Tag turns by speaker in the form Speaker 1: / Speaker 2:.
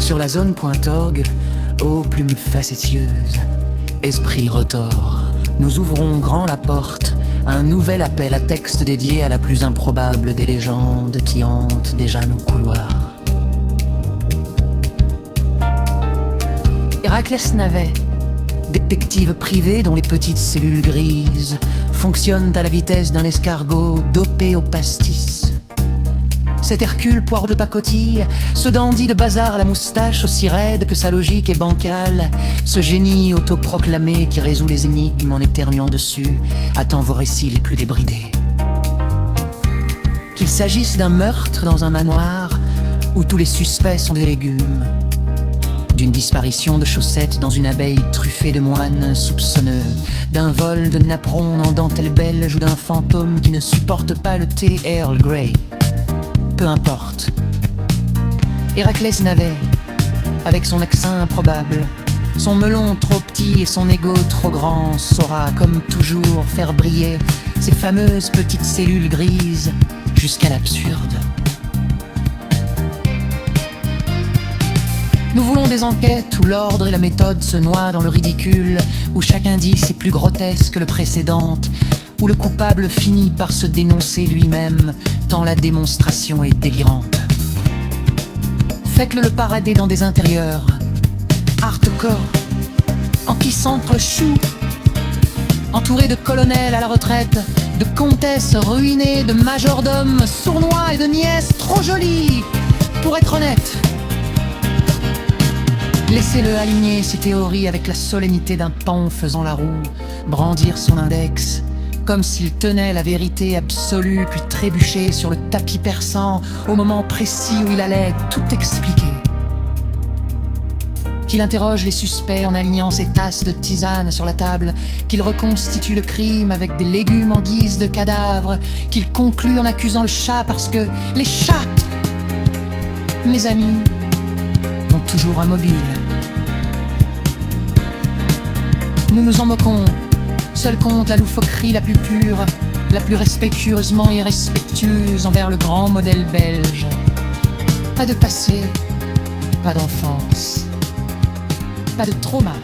Speaker 1: Sur la zone.org, ô plumes facétieuses, esprit retors, nous ouvrons grand la porte à un nouvel appel à texte dédié à la plus improbable des légendes qui hantent déjà nos couloirs. Héraclès Navet, détective privé dont les petites cellules grises fonctionnent à la vitesse d'un escargot dopé au pastis. Cet Hercule poire de pacotille, ce dandy de bazar à la moustache aussi raide que sa logique est bancale, ce génie autoproclamé qui résout les énigmes en éternuant dessus, attend vos récits les plus débridés. Qu'il s'agisse d'un meurtre dans un manoir, où tous les suspects sont des légumes, d'une disparition de chaussettes dans une abeille truffée de moines soupçonneux, d'un vol de napperon en dentelle belge ou d'un fantôme qui ne supporte pas le thé Earl Grey. Peu importe. Héraclès Navet, avec son accent improbable, son melon trop petit et son ego trop grand, saura, comme toujours, faire briller ces fameuses petites cellules grises jusqu'à l'absurde. Nous voulons des enquêtes où l'ordre et la méthode se noient dans le ridicule, où chaque indice est plus grotesque que le précédent, où le coupable finit par se dénoncer lui-même, tant la démonstration est délirante. Faites-le le parader dans des intérieurs hardcore, en qui s'entrechou, entouré de colonels à la retraite, de comtesses ruinées, de majordomes sournois et de nièces trop jolies pour être honnêtes. Laissez-le aligner ses théories avec la solennité d'un paon faisant la roue, brandir son index, comme s'il tenait la vérité absolue, puis trébucher sur le tapis perçant au moment précis où il allait tout expliquer. Qu'il interroge les suspects en alignant ses tasses de tisane sur la table, qu'il reconstitue le crime avec des légumes en guise de cadavre, qu'il conclue en accusant le chat parce que les chats, mes amis, ont toujours un mobile. Nous nous en moquons. Seul compte la loufoquerie la plus pure, la plus respectueusement irrespectueuse envers le grand modèle belge. Pas de passé, pas d'enfance, pas de trauma.